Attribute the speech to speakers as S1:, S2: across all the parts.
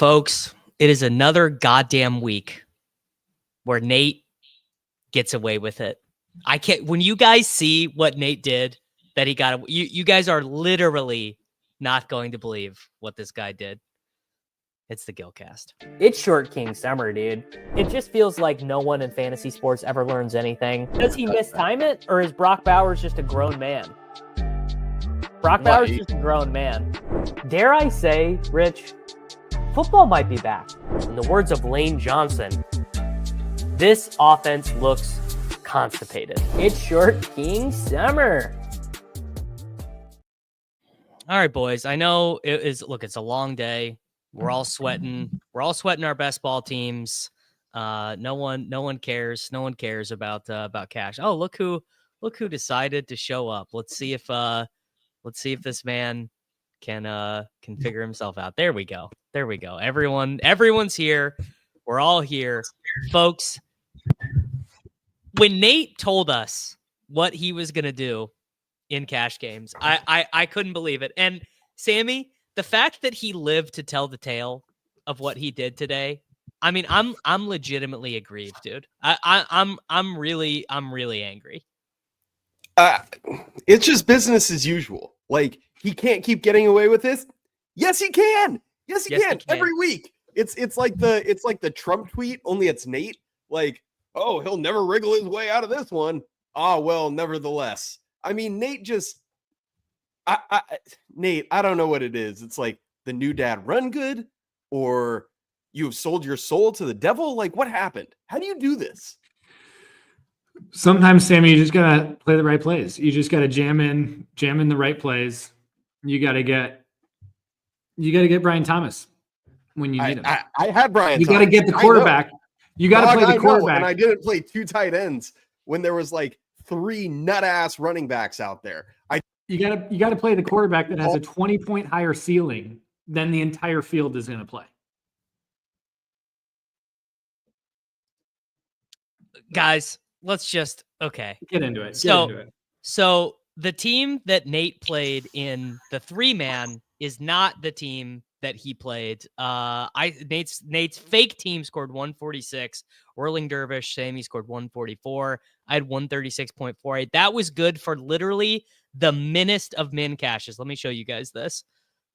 S1: Folks, it is another goddamn week where Nate gets away with it. I can't. When you guys see what Nate did, that he got, you guys are literally not going to believe what this guy did. It's the Gillcast.
S2: It's Short King Summer, dude. It just feels like no one in fantasy sports ever learns anything. Does he mistime it, or is Brock Bowers just a grown man? Brock Bowers is just a grown man. Dare I say, Rich, football might be back. In the words of Lane Johnson, this offense looks constipated. It's Short King Summer.
S1: All right, boys. I know it is. Look, it's a long day. We're all sweating. We're all sweating our best ball teams. No one cares. No one cares about cash. Oh, look who decided to show up. Let's see if this man can figure himself out. There we go. Everyone's here. We're all here, folks. When Nate told us what he was gonna do in cash games, I couldn't believe it. And Sammy, the fact that he lived to tell the tale of what he did today, I mean, I'm legitimately aggrieved, dude. I'm really angry.
S3: It's just business as usual. Like, he can't keep getting away with this. Yes, he can. Yes, he can. Every week. It's like the Trump tweet, only it's Nate. Like, oh, he'll never wriggle his way out of this one. Well, nevertheless. I mean, Nate just Nate, I don't know what it is. It's like the new dad run good, or you have sold your soul to the devil. Like, what happened? How do you do this?
S4: Sometimes, Sammy, you just gotta play the right plays. You just gotta jam in the right plays. You gotta get Brian Thomas when you need him.
S3: I had Brian.
S4: You gotta get the quarterback. You gotta play the quarterback.
S3: And I didn't play two tight ends when there was like three nut ass running backs out there.
S4: You gotta play the quarterback that has a 20-point higher ceiling than the entire field is gonna play.
S1: Guys, let's just
S4: get into it.
S1: So the team that Nate played in the 3-man is not the team that he played. Nate's fake team scored 146. Whirling Dervish, Sammy scored 144. I had 136.48. That was good for literally the minnest of min cashes. Let me show you guys this.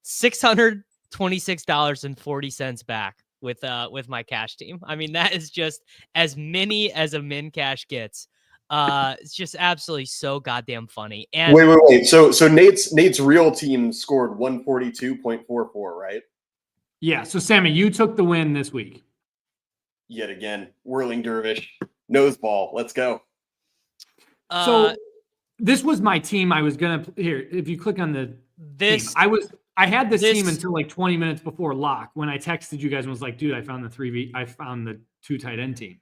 S1: $626.40 back with my cash team. I mean, that is just as many as a min cash gets. It's just absolutely so goddamn funny. And
S3: wait. So Nate's real team scored 142.44, right?
S4: Yeah. So Sammy, you took the win this week.
S3: Yet again, Whirling Dervish, nose ball. Let's go.
S4: So this was my team. I was gonna here. If you click on team, I had this team until like 20 minutes before lock when I texted you guys and was like, dude, I found the 2 tight end team.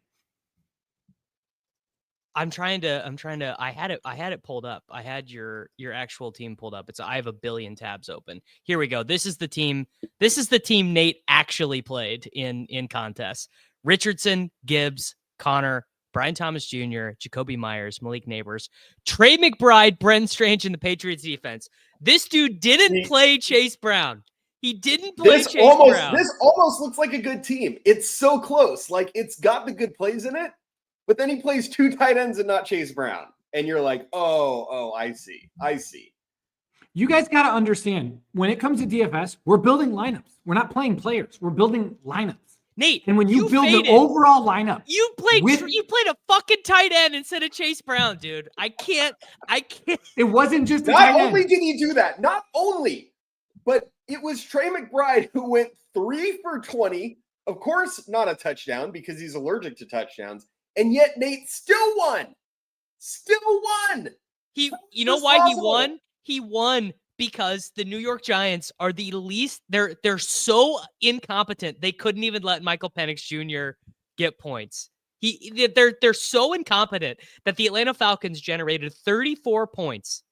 S1: I'm trying to, I had it pulled up. I had your actual team pulled up. I have a billion tabs open. Here we go. This is the team Nate actually played in contests. Richardson, Gibbs, Connor, Brian Thomas Jr., Jacoby Myers, Malik Neighbors, Trey McBride, Bren Strange in the Patriots defense. This dude didn't play Chase Brown. He didn't play Chase Brown.
S3: This almost looks like a good team. It's so close. Like, it's got the good plays in it, but then he plays 2 tight ends and not Chase Brown. And you're like, oh, I see.
S4: You guys got to understand, when it comes to DFS, we're building lineups. We're not playing players. We're building lineups.
S1: Nate,
S4: and when you build the overall lineup,
S1: you played a fucking tight end instead of Chase Brown, dude. I can't.
S4: It wasn't just
S3: not only did he do that, but it was Trey McBride who went 3 for 20. Of course, not a touchdown because he's allergic to touchdowns, and yet Nate still won.
S1: You know why he won? He won because the New York Giants are the least. They're so incompetent. They couldn't even let Michael Penix Jr. get points. They're so incompetent that the Atlanta Falcons generated 34 points.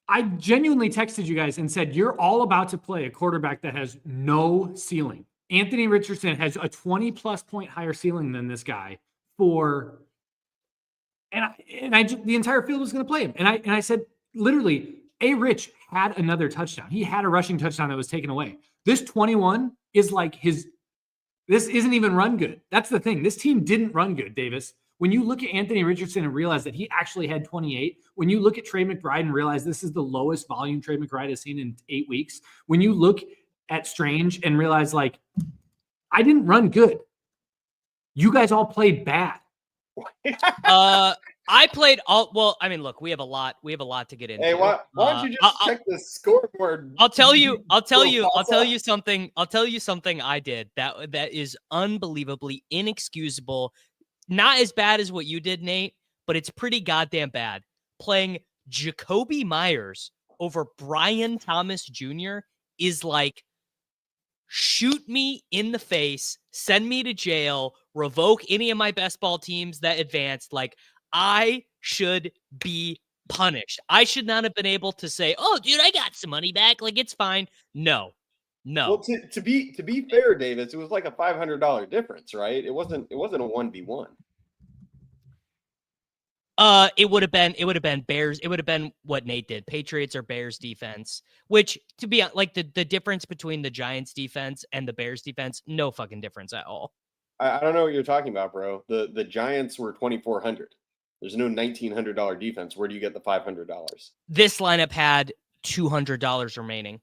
S4: I genuinely texted you guys and said, you're all about to play a quarterback that has no ceiling. Anthony Richardson has a 20+ point higher ceiling than this guy the entire field was going to play him. And I said, literally, Rich had another touchdown. He had a rushing touchdown that was taken away. This 21 is like this isn't even run good. That's the thing. This team didn't run good, Davis. When you look at Anthony Richardson and realize that he actually had 28, when you look at Trey McBride and realize this is the lowest volume Trey McBride has seen in 8 weeks, when you look at Strange and realize, like, I didn't run good. You guys all played bad.
S1: I played all well. I mean, look, we have a lot to get into.
S3: Hey, why don't you just check the scoreboard?
S1: I'll tell you something I did that is unbelievably inexcusable. Not as bad as what you did, Nate, but it's pretty goddamn bad. Playing Jacoby Myers over Brian Thomas Jr. is like, shoot me in the face, send me to jail, revoke any of my best ball teams that advanced. Like, I should be punished. I should not have been able to say, "Oh, dude, I got some money back. Like, it's fine." No.
S3: Well, to be fair, Davis, it was like a $500 difference, right? It wasn't a 1v1.
S1: It would have been Bears. It would have been what Nate did. Patriots or Bears defense, which, to be like, the difference between the Giants defense and the Bears defense, no fucking difference at all.
S3: I don't know what you're talking about, bro. The Giants were 2,400. There's no $1,900 defense. Where do you get the $500?
S1: This lineup had $200 remaining.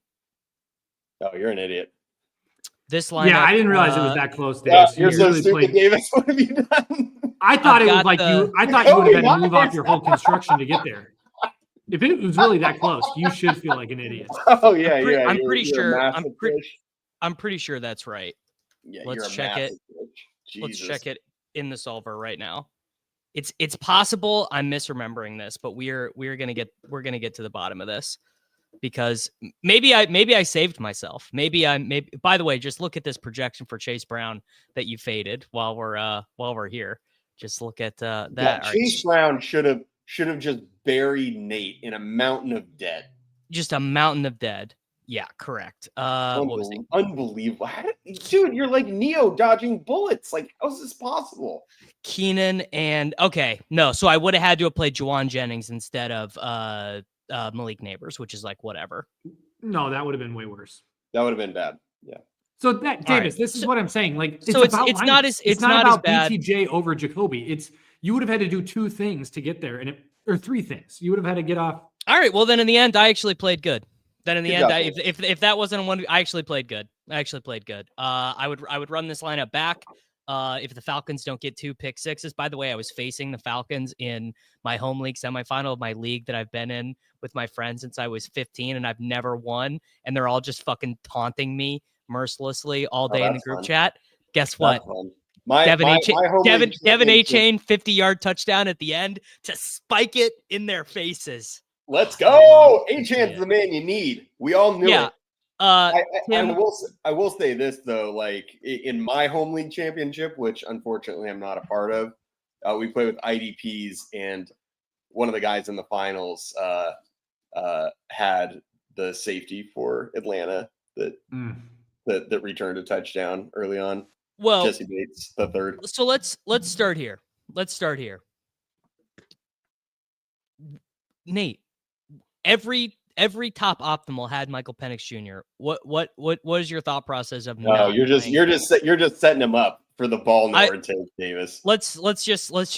S3: Oh, you're an idiot.
S1: This lineup.
S4: Yeah, I didn't realize it was that close, Davis.
S3: You're so stupid, Davis. What have you done?
S4: I thought it was like I thought you would have had to move off your whole construction to get there. If it was really that close, you should feel like an idiot.
S3: Oh yeah,
S1: I'm pretty sure that's right.
S3: Yeah,
S1: let's check it. Let's check it in the solver right now. It's possible I'm misremembering this, but we're gonna get to the bottom of this, because maybe I saved myself. Maybe by the way, just look at this projection for Chase Brown that you faded while we're here. Just look at that.
S3: Yeah, Chase Brown should have just buried Nate in a mountain of dead.
S1: Just a mountain of dead. Yeah, correct. What was it?
S3: Unbelievable. Dude, you're like Neo dodging bullets. Like, how is this possible?
S1: Keenan and no. So I would have had to have played Juwan Jennings instead of Malik Neighbors, which is like whatever.
S4: No, that would have been way worse.
S3: That would have been bad. Yeah.
S4: So that, Davis, this is what I'm saying. Like, it's
S1: not as
S4: about
S1: bad.
S4: BTJ over Jacoby. You would have had to do 2 things to get there, or 3 things. You would have had to get off.
S1: All right. Well, then in the end, I actually played good. Then in the end, if that wasn't a one, I actually played good. I would run this lineup back. If the Falcons don't get 2 pick sixes. By the way, I was facing the Falcons in my home league semifinal of my league that I've been in with my friends since I was 15, and I've never won. And they're all just fucking taunting me mercilessly all day in the group chat. Guess what? Devin A-Chain 50-yard touchdown at the end to spike it in their faces.
S3: Let's go. A-Chain's the man you need. We all knew it. I will say this, though, like in my home league championship, which unfortunately I'm not a part of, we played with IDPs, and one of the guys in the finals had the safety for Atlanta that returned a touchdown early on.
S1: Well,
S3: Jesse Bates, the third.
S1: So let's start here. Nate, every top optimal had Michael Penix Jr. What is your thought process of?
S3: No, you're just setting him up for the ball nowhere take, Davis.
S1: Let's just. How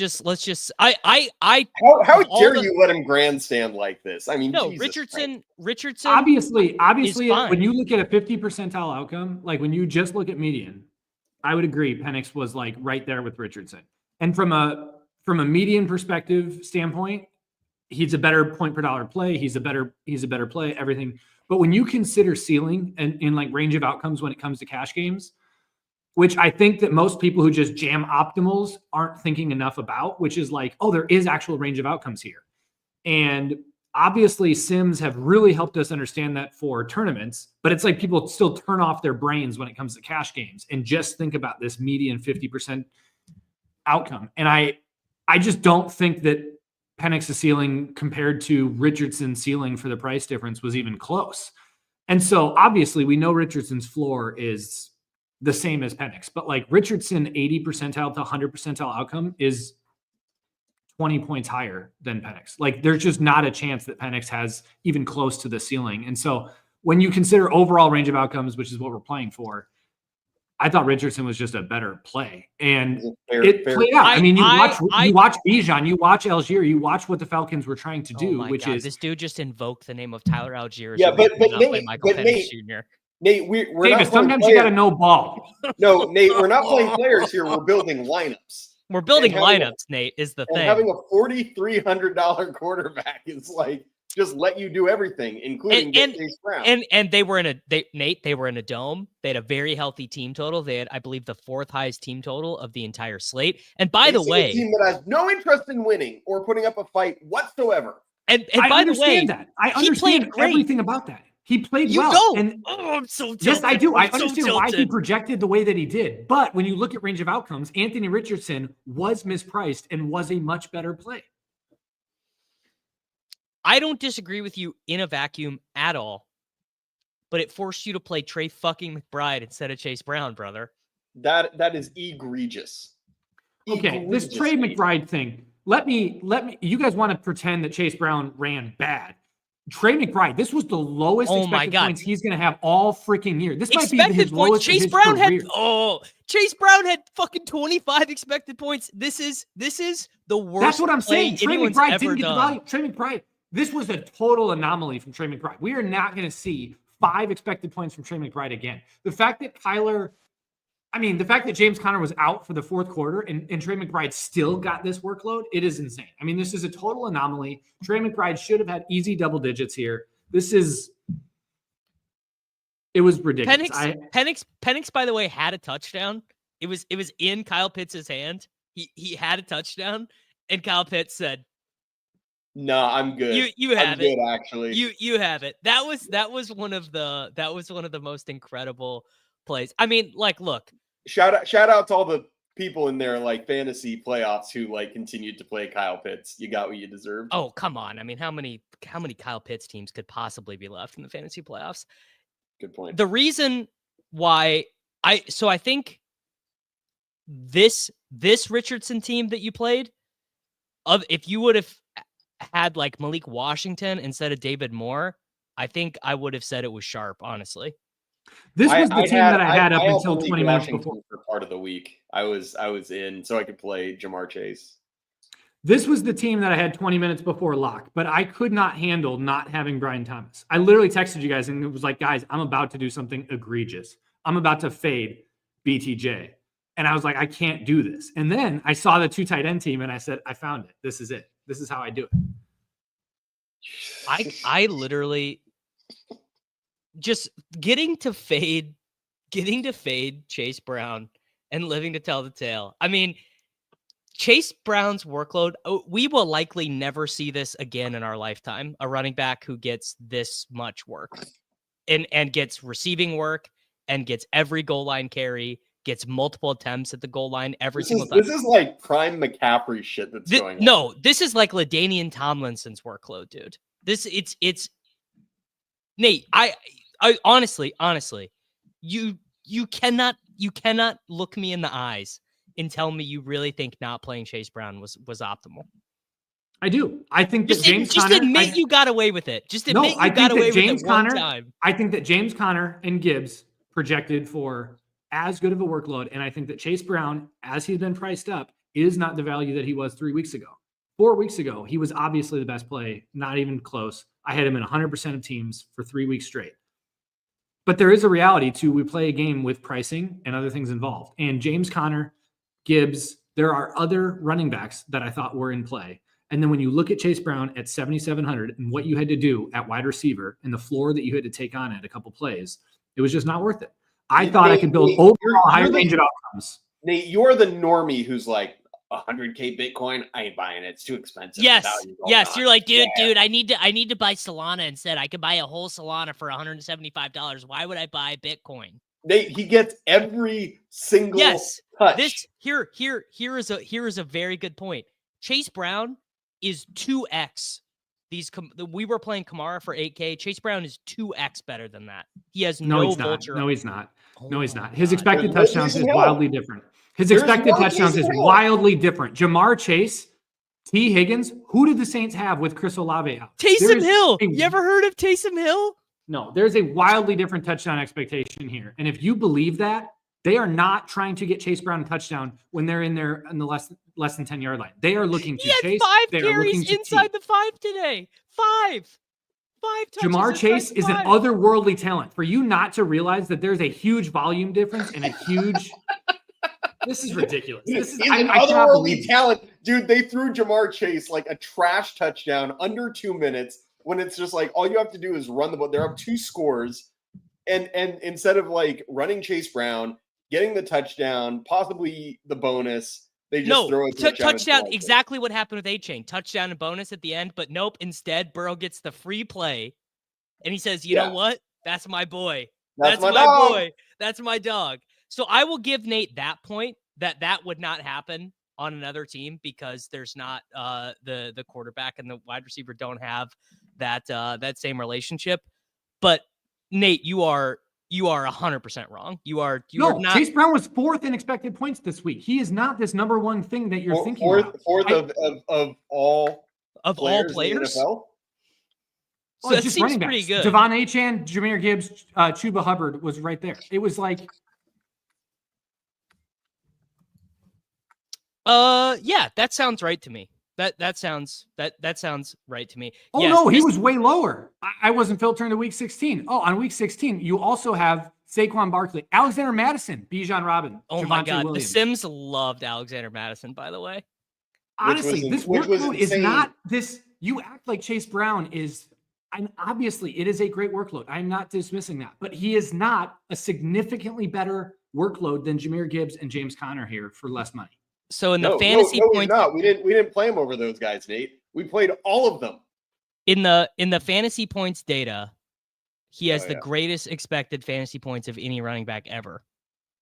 S3: dare you let him grandstand like this? I mean,
S1: no,
S3: Jesus
S1: Richardson.
S4: Obviously, when you look at a 50 percentile outcome, like when you just look at median, I would agree Penix was like right there with Richardson. And from a median perspective standpoint, he's a better point per dollar play. He's a better play, everything. But when you consider ceiling and in like range of outcomes when it comes to cash games, which I think that most people who just jam optimals aren't thinking enough about, which is like, oh, there is actual range of outcomes here. And obviously Sims have really helped us understand that for tournaments, but it's like people still turn off their brains when it comes to cash games and just think about this median 50% outcome. And I just don't think that Penix's ceiling compared to Richardson's ceiling for the price difference was even close. And so obviously we know Richardson's floor is the same as Penix, but like Richardson 80 percentile to 100 percentile outcome is 20 points higher than Penix. Like there's just not a chance that Penix has even close to the ceiling. And so when you consider overall range of outcomes, which is what we're playing for, I thought Richardson was just a better play, and it played out. I mean, you watch Bijan, you watch Algier, you watch what the Falcons were trying to do, is
S1: this dude just invoked the name of Tyler Algier.
S3: Yeah, but Nate,
S1: Jr.
S3: Nate, we're
S4: Davis,
S3: not
S4: sometimes you got to know ball.
S3: No, Nate, we're not playing players here. We're building lineups.
S1: We're building lineups, Nate, is the thing.
S3: Having a $4,300 quarterback is like just let you do everything, including Chase Brown.
S1: And they were in a dome. They had a very healthy team total. They had, I believe, the 4th highest team total of the entire slate. And by the way,
S3: a team that has no interest in winning or putting up a fight whatsoever.
S1: And by the way,
S4: I understand everything about that. He played well.
S1: Don't.
S4: And
S1: I'm so tilted.
S4: Yes, I do. I understand why he projected the way that he did. But when you look at range of outcomes, Anthony Richardson was mispriced and was a much better play.
S1: I don't disagree with you in a vacuum at all, but it forced you to play Trey fucking McBride instead of Chase Brown, brother.
S3: That is egregious.
S4: Okay, this Trey McBride thing. Let me. You guys want to pretend that Chase Brown ran bad? Trey McBride, this was the lowest expected points he's going to have all freaking year. This might be his lowest
S1: Chase Brown career. Chase Brown had fucking 25 expected points. This is the worst.
S4: That's what I'm saying.
S1: Trey McBride
S4: didn't get the value. Trey McBride, this was a total anomaly from Trey McBride. We are not going to see 5 expected points from Trey McBride again. The fact that James Conner was out for the 4th quarter and Trey McBride still got this workload, it is insane. I mean, this is a total anomaly. Trey McBride should have had easy double digits here. It was ridiculous.
S1: Penix, by the way, had a touchdown. It was in Kyle Pitts' hand. He had a touchdown, and Kyle Pitts said,
S3: "No, I'm good.
S1: You have it.
S3: Good, actually.
S1: You have it." That was one of the most incredible plays. I mean, like, look.
S3: Shout out to all the people in their like fantasy playoffs who like continued to play Kyle Pitts. You got what you deserved.
S1: Oh, come on. I mean, how many Kyle Pitts teams could possibly be left in the fantasy playoffs?
S3: Good point.
S1: The reason why I think this Richardson team that you played, if you would have had like Malik Washington instead of David Moore, I think I would have said it was sharp, honestly.
S4: This was the team that I had up until 20 minutes before.
S3: For part of the week, I was in so I could play Jamar Chase.
S4: This was the team that I had 20 minutes before lock, but I could not handle not having Brian Thomas. I literally texted you guys and it was like, guys, I'm about to do something egregious. I'm about to fade BTJ. And I was like, I can't do this. And then I saw the 2 tight end team and I said, I found it. This is it. This is how I do
S1: it. I literally just getting to fade Chase Brown and living to tell the tale. I mean, Chase Brown's workload, we will likely never see this again in our lifetime. A running back who gets this much work and gets receiving work and gets every goal line carry, gets multiple attempts at the goal line every single time.
S3: This is like prime McCaffrey shit that's going on.
S1: No, this is like LaDainian Tomlinson's workload, dude. It's Nate, I honestly, you cannot look me in the eyes and tell me you really think not playing Chase Brown was optimal.
S4: I do. I think that
S1: Just admit you got away with it. Just admit you got away with it one time.
S4: I think that James Conner and Gibbs projected for as good of a workload, and I think that Chase Brown, as he's been priced up, is not the value that he was 3 weeks ago. 4 weeks ago, he was obviously the best play, not even close. I had him in 100% of teams for 3 weeks straight. But there is a reality to we play a game with pricing and other things involved. And James Conner, Gibbs, there are other running backs that I thought were in play. And then when you look at Chase Brown at 7,700 and what you had to do at wide receiver and the floor that you had to take on at a couple plays, it was just not worth it. I thought I could build overall higher range of outcomes.
S3: Nate, you're the normie who's like, 100K Bitcoin, I ain't buying it. It's too expensive.
S1: Yes. You're like, dude, I need to buy Solana instead. I could buy a whole Solana for $175. Why would I buy Bitcoin?
S3: He gets every single touch.
S1: This here is a very good point. Chase Brown is 2x. We were playing Kamara for 8K. Chase Brown is 2x better than that. He has no vulture.
S4: No, he's not. No, he's not. His expected touchdowns is wildly different. His expected touchdowns is wildly different. Jamar Chase, T. Higgins, who did the Saints have with Chris Olave out?
S1: Taysom Hill. You ever heard of Taysom Hill?
S4: No, there's a wildly different touchdown expectation here. And if you believe that, they are not trying to get Chase Brown a touchdown when they're in the less than 10-yard line. They are looking to chase.
S1: He had 5 carries inside the 5 today. 5 touches.
S4: Jamar Chase is an otherworldly talent. For you not to realize that there's a huge volume difference and a huge this is ridiculous. He's
S3: an otherworldly talent. Dude, they threw Jamar Chase like a trash touchdown under 2 minutes when it's just like all you have to do is run the ball. They're up 2 scores. And instead of like running Chase Brown, getting the touchdown, possibly the bonus, they just throw a
S1: touchdown. Exactly what happened with A-Chain. Touchdown and bonus at the end, but nope. Instead, Burrow gets the free play, and he says, you know what? That's my boy. That's my boy. That's my dog. So I will give Nate that point that would not happen on another team because there's not the quarterback and the wide receiver don't have that same relationship. But Nate, you are 100% wrong. You are not.
S4: Chase Brown was 4th in expected points this week. He is not this number one thing that you're thinking.
S3: Fourth of all
S1: players.
S3: In the NFL?
S1: So that seems pretty good.
S4: Devon Achane, Jahmyr Gibbs, Chuba Hubbard was right there. It was like,
S1: yeah, that sounds right to me. That sounds right to me.
S4: Oh, yes, no, he was way lower. I wasn't filtering to week 16. Oh, on week 16, you also have Saquon Barkley, Alexander Madison, Bijan Robin.
S1: Oh
S4: Javonte
S1: my God,
S4: Williams.
S1: The Sims loved Alexander Madison, by the way.
S4: Honestly, this workload is not this. You act like Chase Brown is. And obviously, it is a great workload. I'm not dismissing that, but he is not a significantly better workload than Jahmyr Gibbs and James Conner here for less money.
S1: So in the fantasy points,
S3: we didn't play him over those guys, Nate. We played all of them.
S1: In the fantasy points data, he has the greatest expected fantasy points of any running back ever.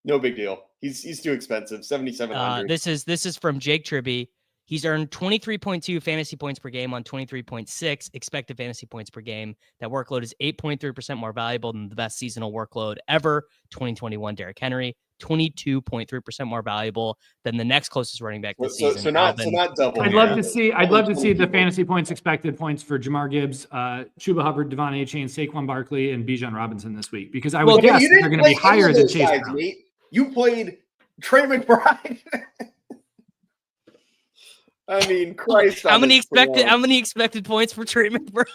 S3: No big deal. He's too expensive. 7,700.
S1: This is from Jake Tribby. He's earned 23.2 fantasy points per game on 23.6 expected fantasy points per game. That workload is 8.3% more valuable than the best seasonal workload ever, 2021 Derrick Henry. 22.3% more valuable than the next closest running back this season.
S3: So not double.
S4: I'd love to see the fantasy points, expected points for Jamar Gibbs, Chuba Hubbard, Devon Achane, Saquon Barkley, and Bijan Robinson this week because I would guess they're going to be higher than Chase Brown.
S3: You played Trey McBride. I mean, Christ.
S1: How many expected points for Trey McBride?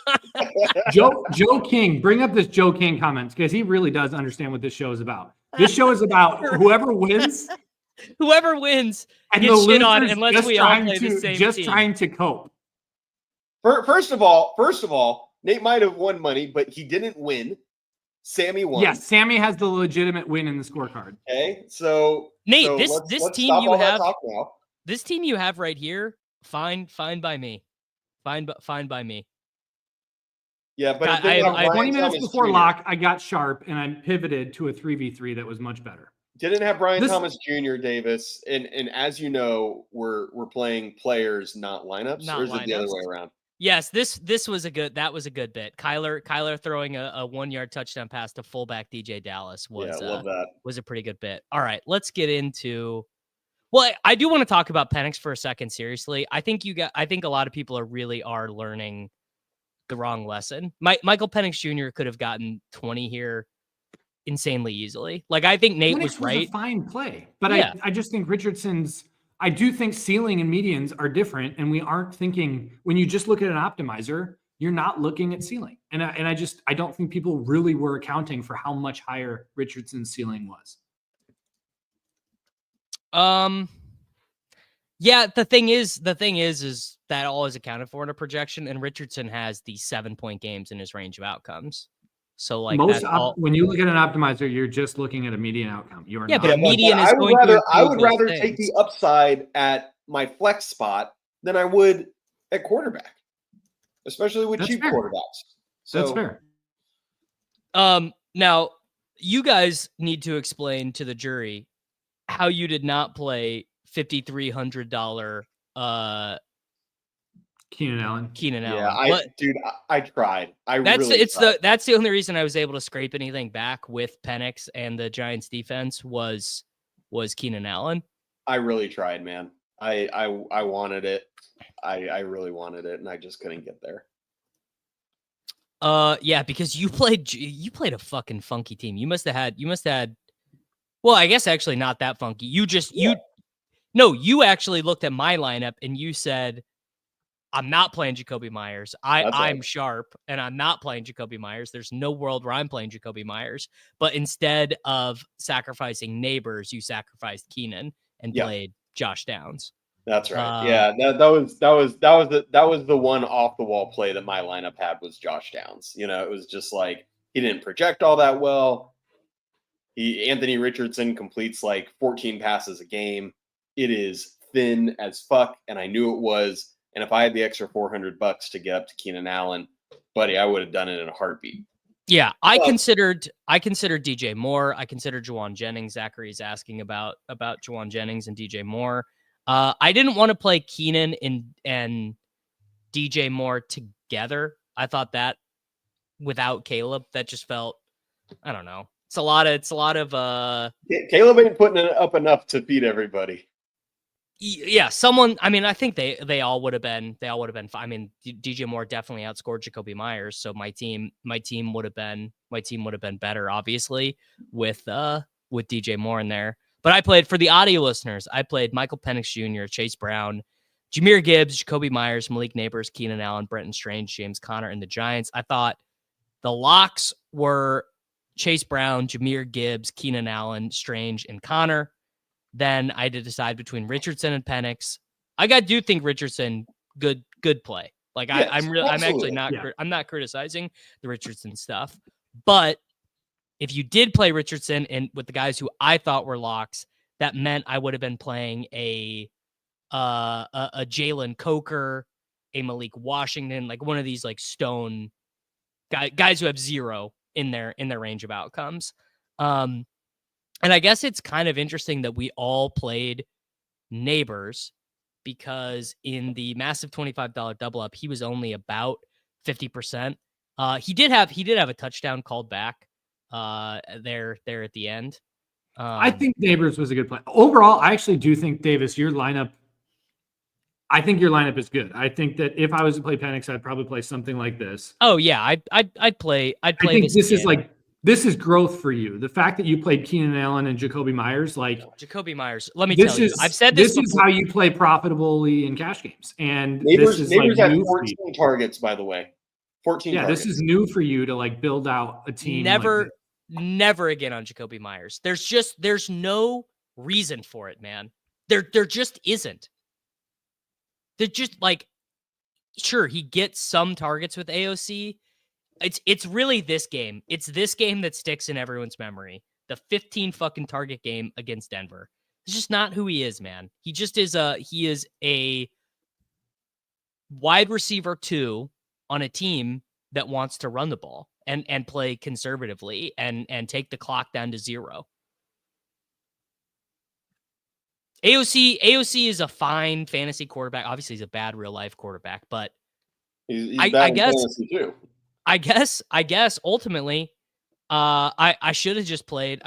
S4: Joe King, bring up this Joe King comments because he really does understand what this show is about. This show is about whoever wins.
S1: Whoever wins
S4: and
S1: gets shit on unless we all play the same
S4: just
S1: team.
S4: Trying to cope.
S3: First of all, Nate might have won money, but he didn't win. Sammy won.
S4: Yes, Sammy has the legitimate win in the scorecard.
S3: Okay, so
S1: Nate, this team you have right here, fine by me. Fine by me.
S3: Yeah, but
S4: 20 minutes before lock, I got sharp and I pivoted to a 3v3 that was much better.
S3: Didn't have Brian Thomas Jr., Davis, and as you know, we're playing players, not lineups. Or is it the other way around?
S1: Yes, that was a good bit. Kyler throwing a 1-yard touchdown pass to fullback DJ Dallas was a pretty good bit. All right, let's get into. Well, I do want to talk about Penix for a second. Seriously, I think a lot of people are learning the wrong lesson. Michael Penix Jr. could have gotten 20 here insanely easily. Like, I think Nate was right.
S4: A fine play, but yeah. I just think I do think ceiling and medians are different, and we aren't thinking when you just look at an optimizer, you're not looking at ceiling. And I don't think people really were accounting for how much higher Richardson's ceiling was.
S1: Yeah, the thing is that all is accounted for in a projection, and Richardson has the 7-point games in his range of outcomes. So, like,
S4: when you look at an optimizer, you're just looking at a median outcome. You're
S1: but a median is going to.
S3: I would rather take the upside at my flex spot than I would at quarterback, especially with cheap quarterbacks. So
S4: that's fair.
S1: Now you guys need to explain to the jury how you did not play $5,300
S4: Keenan Allen.
S1: Yeah,
S3: I tried.
S1: That's the only reason I was able to scrape anything back with Penix and the Giants defense was Keenan Allen.
S3: I really tried, man. I wanted it. I really wanted it, and I just couldn't get there.
S1: Yeah, because you played a fucking funky team. You must have had. Well, I guess actually not that funky. You actually looked at my lineup and you said, I'm not playing Jacoby Myers. I'm sharp and I'm not playing Jacoby Myers. There's no world where I'm playing Jacoby Myers. But instead of sacrificing Neighbors, you sacrificed Keenan and played Josh Downs.
S3: That's right. That was the one off the wall play that my lineup had was Josh Downs. It was just like he didn't project all that well. Anthony Richardson completes like 14 passes a game. It is thin as fuck, and I knew it was. And if I had the extra $400 to get up to Keenan Allen, buddy, I would have done it in a heartbeat.
S1: Yeah, I considered DJ Moore. I considered Juwan Jennings. Zachary's asking about Juwan Jennings and DJ Moore. I didn't want to play Keenan and DJ Moore together. I thought that without Caleb, that just felt, I don't know. It's a lot of
S3: Caleb ain't putting it up enough to feed everybody.
S1: Yeah, someone. I mean, I think they all would have been. They all would have been fine. I mean, DJ Moore definitely outscored Jacoby Myers, so my team would have been better, obviously, with DJ Moore in there. But I played, for the audio listeners, I played Michael Penix Jr., Chase Brown, Jahmyr Gibbs, Jacoby Myers, Malik Neighbors, Keenan Allen, Brenton Strange, James Conner, and the Giants. I thought the locks were Chase Brown, Jahmyr Gibbs, Keenan Allen, Strange, and Conner. Then I had to decide between Richardson and Penix. I do think Richardson good play. Like yes, I'm actually not I'm not criticizing the Richardson stuff, but if you did play Richardson and with the guys who I thought were locks, that meant I would have been playing a Jalen Coker, a Malik Washington, like one of these like stone guys who have zero in their range of outcomes. And I guess it's kind of interesting that we all played Neighbors because in the massive $25 double up, he was only about 50%. He did have a touchdown called back there at the end.
S4: I think Neighbors was a good play. Overall, I actually do think, Davis, your lineup is good. I think that if I was to play Penix, I'd probably play something like this.
S1: Oh yeah, I'd play. I think
S4: this is growth for you. The fact that you played Keenan Allen and Jacoby Myers,
S1: Jacoby Myers. Let me tell you, I've said this.
S4: This is how you play profitably in cash games. And
S3: Neighbors had
S4: new
S3: 14 targets, by the way. 14.
S4: Yeah, targets. This is new for you to like build out a team.
S1: Never again on Jacoby Myers. There's no reason for it, man. There just isn't. They're just like, sure, he gets some targets with AOC. It's really this game. It's this game that sticks in everyone's memory. The 15 fucking target game against Denver. It's just not who he is, man. He just is a wide receiver 2 on a team that wants to run the ball and play conservatively and take the clock down to 0. AOC is a fine fantasy quarterback. Obviously, he's a bad real life quarterback, but
S3: he's bad in fantasy too.
S1: I guess ultimately, I should have just played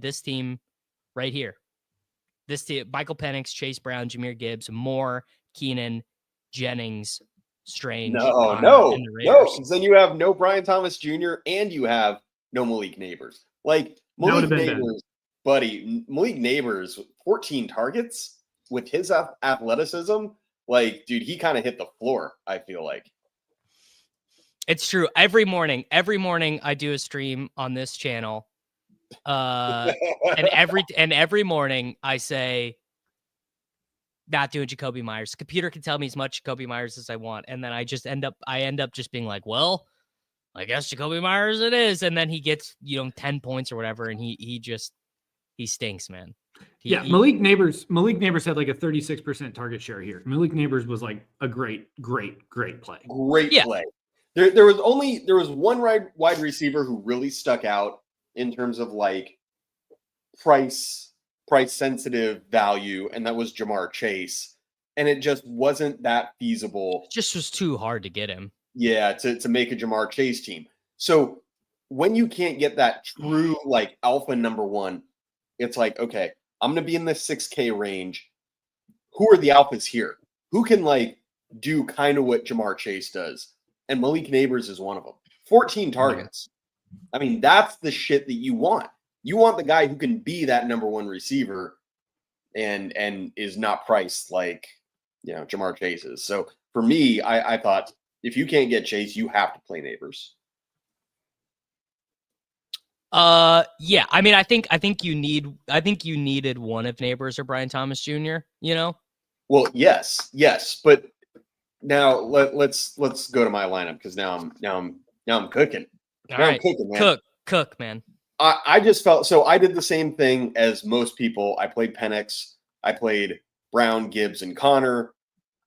S1: this team right here. This team: Michael Penix, Chase Brown, Jahmyr Gibbs, Moore, Keenan, Jennings, Strange.
S3: No. Because then you have no Brian Thomas Jr. and you have no Malik Neighbors. Like Malik Neighbors, buddy. Malik Neighbors, 14 targets with his athleticism. Like, dude, he kind of hit the floor. I feel like.
S1: It's true. Every morning I do a stream on this channel. And every morning I say, not doing Jacoby Myers. The computer can tell me as much Jacoby Myers as I want. And then I end up just being like, well, I guess Jacoby Myers it is. And then he gets, 10 points or whatever. And he stinks, man.
S4: Malik Neighbors had like a 36% target share here. Malik Neighbors was like a great play.
S3: Great play. There was one wide receiver who really stuck out in terms of like price sensitive value, and that was Jamar Chase. And it just wasn't that feasible.
S1: It just was too hard to get him.
S3: Yeah, to make a Jamar Chase team. So when you can't get that true like alpha number 1, it's like, okay, I'm gonna be in the 6K range. Who are the alphas here? Who can like do kind of what Jamar Chase does? And Malik Neighbors is one of them. 14 targets. I mean, that's the shit that you want. You want the guy who can be that number one receiver and is not priced like, Jamar Chase is. So for me, I thought if you can't get Chase, you have to play Neighbors.
S1: Yeah. I mean, I think you needed one of Neighbors or Brian Thomas Jr.,
S3: Well, yes, but now let's go to my lineup because now I'm cooking.
S1: All right. I'm cooking, man. Cook, man.
S3: I just felt so. I did the same thing as most people. I played Penix. I played Brown, Gibbs, and Connor,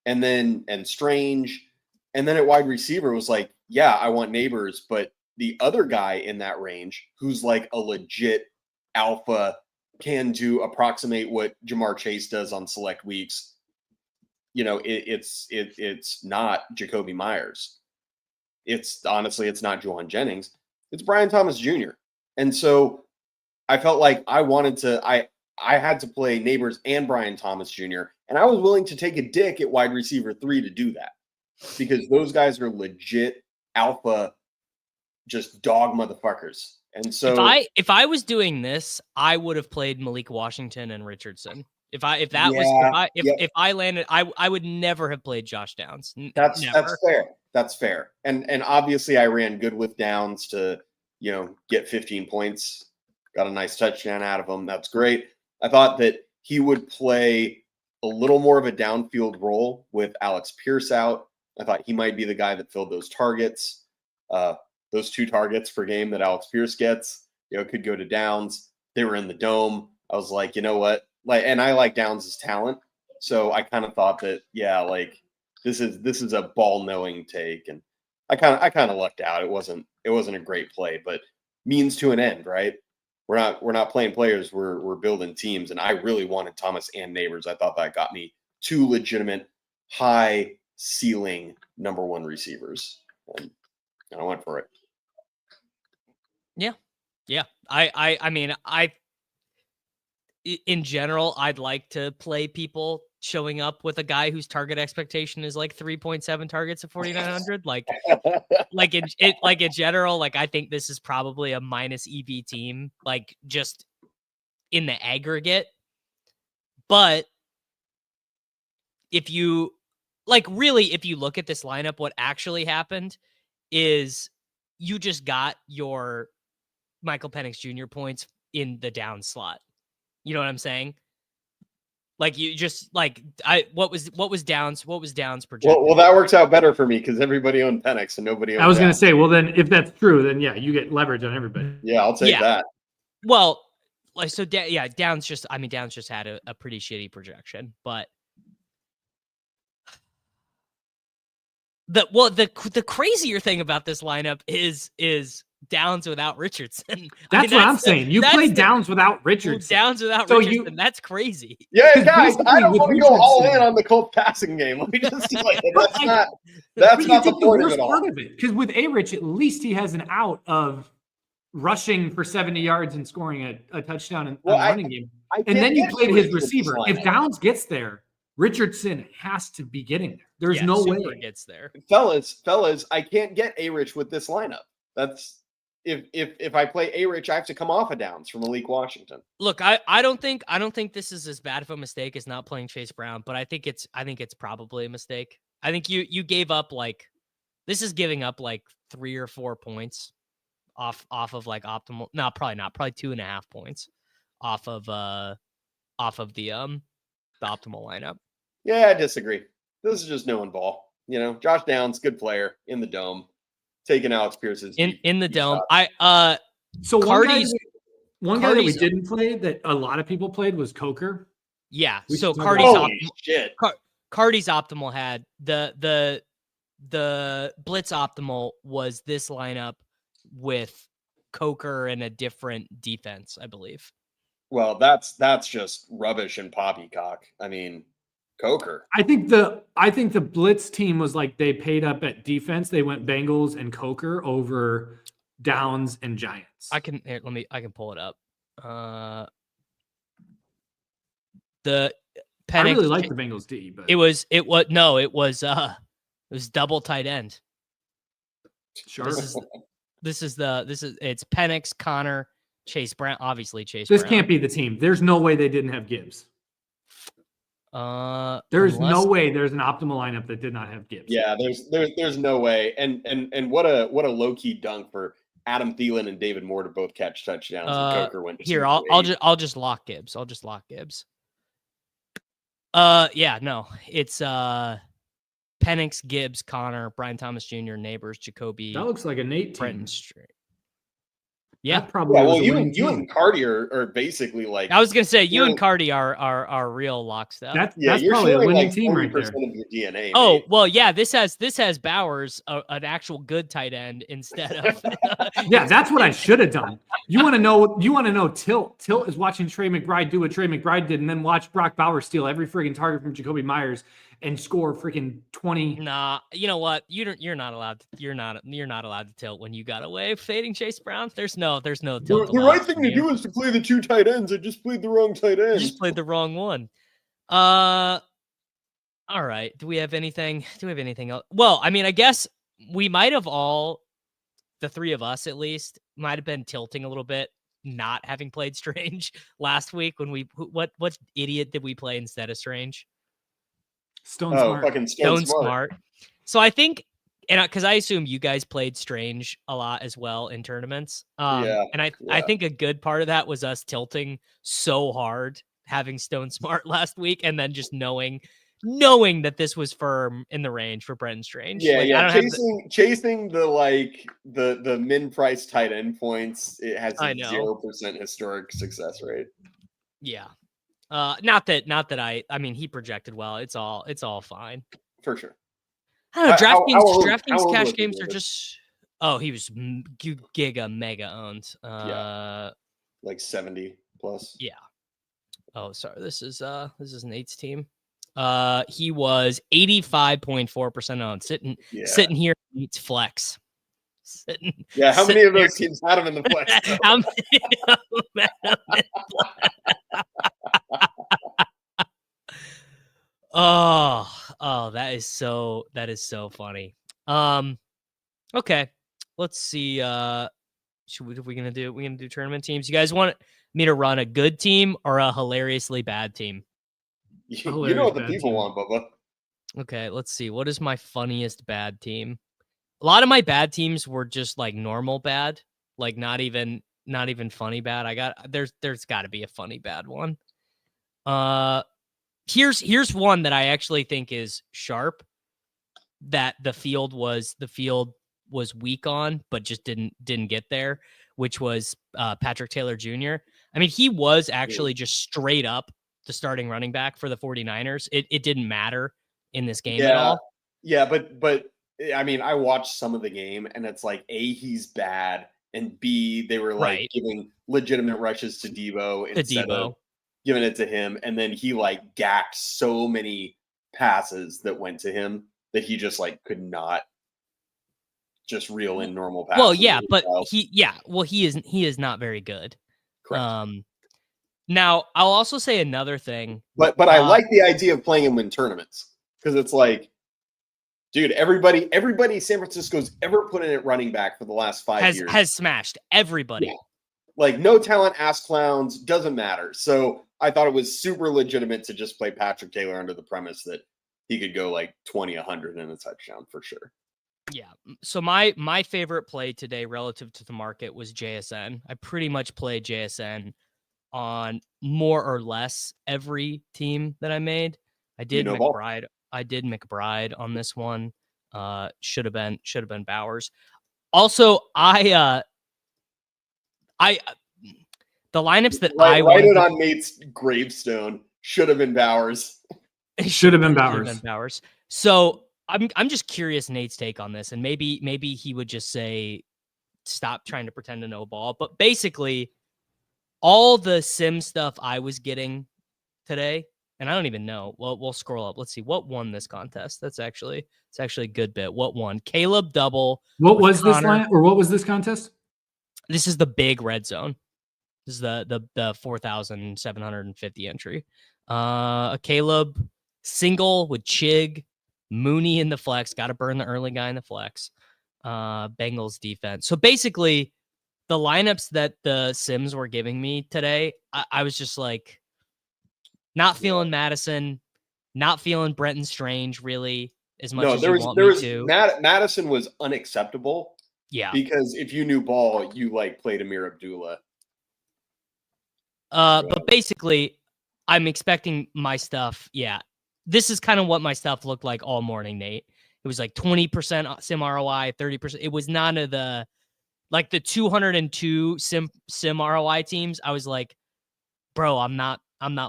S3: and Strange, and then at wide receiver was like, yeah, I want Neighbors, but the other guy in that range who's like a legit alpha can approximate what Jamar Chase does on select weeks. It's not Jacoby Myers. It's not Juwan Jennings. It's Brian Thomas Jr. And so I felt like I had to play Neighbors and Brian Thomas Jr. And I was willing to take a dick at wide receiver 3 to do that because those guys are legit alpha, just dog motherfuckers. And so
S1: if I was doing this, I would have played Malik Washington and Richardson. If I landed, I would never have played Josh Downs.
S3: That's fair. That's fair. And obviously I ran good with Downs to, get 15 points, got a nice touchdown out of him. That's great. I thought that he would play a little more of a downfield role with Alex Pierce out. I thought he might be the guy that filled those targets. Those 2 targets per game that Alex Pierce gets, could go to Downs. They were in the dome. I was like, you know what? And I like Downs' talent. So I kind of thought that, this is a ball knowing take. And I kind of lucked out. It wasn't a great play, but means to an end, right? We're not playing players. We're building teams. And I really wanted Thomas and Neighbors. I thought that got me 2 legitimate high ceiling number 1 receivers. And I went for it.
S1: Yeah. In general, I'd like to play people showing up with a guy whose target expectation is like 3.7 targets at 4,900. Like in general, like I think this is probably a minus EV team, like just in the aggregate. But if you look at this lineup, what actually happened is you just got your Michael Penix Jr. points in the down slot. You know what I'm saying? Like you just what was Downs projected?
S3: Well, that works out better for me because everybody owned Penix and nobody owned
S4: I was going to say, well, then if that's true, then yeah, you get leverage on everybody.
S3: Yeah, I'll take that.
S1: Well, Downs just had a pretty shitty projection, but the crazier thing about this lineup is Downs without Richardson.
S4: That's what I'm saying. You played Downs without Richardson.
S1: Downs without Richardson. That's crazy.
S3: Yeah, guys, I don't want to go all in on the Colts passing game. Let me just say that's not the point of it all.
S4: Because with A-Rich, at least he has an out of rushing for 70 yards and scoring a touchdown in a running game. And then you played his receiver. If Downs gets there, Richardson has to be getting there. There's no way
S1: it gets there.
S3: Fellas, I can't get A-Rich with this lineup. That's if I play A-Rich, I have to come off of Downs for Malik Washington.
S1: Look, I don't think this is as bad of a mistake as not playing Chase Brown, but I think it's probably a mistake. I think you gave up this is giving up 3 or 4 points off of optimal. No, probably not. Probably 2.5 points off of the optimal lineup.
S3: Yeah, I disagree. This is just knowing ball. Josh Downs, good player in the dome. Taking Alex Pierce's
S1: in the dome.
S3: Shot.
S4: So one guy that we didn't play that a lot of people played was Coker.
S1: Yeah. So Cardi's optimal had the blitz optimal was this lineup with Coker and a different defense, I believe.
S3: Well, that's just rubbish and poppycock. I mean, Coker.
S4: I think the blitz team was they paid up at defense. They went Bengals and Coker over Downs and Giants.
S1: I can pull it up. The Penix,
S4: I really like the Bengals D, but
S1: it was double tight end.
S4: Sure.
S1: It's Penix, Connor, Chase Brown. Obviously, Chase.
S4: This
S1: Brown.
S4: can't be the team. There's no way they didn't have Gibbs. There's no way there's an optimal lineup that did not have Gibbs.
S3: Yeah, there's no way. And what a low key dunk for Adam Thielen and David Moore to both catch touchdowns. And Coker went
S1: here. I'll just lock Gibbs. Yeah, no, it's Penix, Gibbs, Connor, Brian Thomas Jr., Neighbors, Jacoby.
S4: That looks like a Nate team.
S1: Yeah,
S4: probably.
S3: Yeah, well, you and Cardi are basically like.
S1: I was gonna say you and Cardi are real lockstep.
S4: That's probably a winning team right there.
S3: Of your DNA.
S1: Oh
S3: mate.
S1: well, yeah. This has Bowers, an actual good tight end instead of.
S4: Yeah, that's what I should have done. You want to know? Tilt is watching Trey McBride do what Trey McBride did, and then watch Brock Bowers steal every friggin' target from Jacoby Myers and score freaking 20.
S1: Nah, you know what? You're not allowed to tilt when you got away fading Chase Brown. There's no tilt.
S3: The right thing to do is to play the two tight ends. I just played the wrong tight end.
S1: You just played the wrong one. All right. Do we have anything else? Well, I mean, I guess we might have all, the three of us at least, might have been tilting a little bit, not having played Strange last week when what idiot did we play instead of Strange?
S4: Stone Smart.
S3: Fucking Stone
S1: Smart. So I think, and because I assume you guys played Strange a lot as well in tournaments. And I think a good part of that was us tilting so hard having Stone Smart last week, and then just knowing that this was firm in the range for Brenton Strange.
S3: Yeah, chasing the min price tight end points. It has a 0% historic success rate.
S1: Yeah. Not that I mean, he projected well. It's all fine.
S3: For sure.
S1: I don't know. DraftKings cash games are just. Oh, he was giga mega owned.
S3: Like 70 plus.
S1: Yeah. Oh, sorry. This is Nate's team. He was 85.4% owned. Sitting here, Nate's flex.
S3: How many of those teams had him in the flex?
S1: How many of them had him in flex? Oh, that is so funny. Okay, let's see. We're gonna do tournament teams. You guys want me to run a good team or a hilariously bad team?
S3: You know what the people want, Bubba.
S1: Okay, let's see. What is my funniest bad team? A lot of my bad teams were just like normal bad, like not even funny bad. There's got to be a funny bad one. Here's one that I actually think is sharp, that the field was weak on, but just didn't get there, which was Patrick Taylor Jr. I mean, he was actually just straight up the starting running back for the 49ers. It didn't matter in this game at all.
S3: Yeah, but I mean, I watched some of the game, and it's like, A, he's bad, and B, they were like giving legitimate rushes to Debo instead of giving it to him, and then he like gacked so many passes that went to him that he just like could not just reel in normal passes.
S1: Well, yeah, but he is not very good.
S3: Correct.
S1: Now I'll also say another thing.
S3: But I like the idea of playing him in tournaments, because it's like, dude, everybody San Francisco's ever put in at running back for the last 5 years
S1: has smashed everybody.
S3: Yeah. Like, no talent, ass clowns, doesn't matter. So I thought it was super legitimate to just play Patrick Taylor under the premise that he could go like 20, 100 in a touchdown for sure.
S1: Yeah. So my favorite play today relative to the market was JSN. I pretty much played JSN on more or less every team that I made. I did McBride. I did McBride on this one. Should have been Bowers. Also, the lineups that I
S3: write it on Nate's gravestone. Should have been Bowers.
S4: Should have been Bowers.
S1: So I'm just curious Nate's take on this, and maybe he would just say, stop trying to pretend to know ball. But basically, all the sim stuff I was getting today, and I don't even know. Well, we'll scroll up. Let's see what won this contest. It's actually a good bit. What won? Caleb double.
S4: What was Connor. This line, or what was this contest?
S1: This is the big red zone. This is the 4,750 entry. A Caleb single with Chig, Mooney in the flex. Got to burn the early guy in the flex. Bengals defense. So basically, the lineups that the Sims were giving me today, I was just like, not feeling Madison, not feeling Brenton Strange really as much as you want me to.
S3: Madison was unacceptable.
S1: Yeah,
S3: because if you knew ball, you like played Amir Abdullah.
S1: But basically, I'm expecting my stuff. Yeah, this is kind of what my stuff looked like all morning, Nate. It was like 20% sim ROI, 30%. It was none of the like the 202 sim ROI teams. I was like, bro, I'm not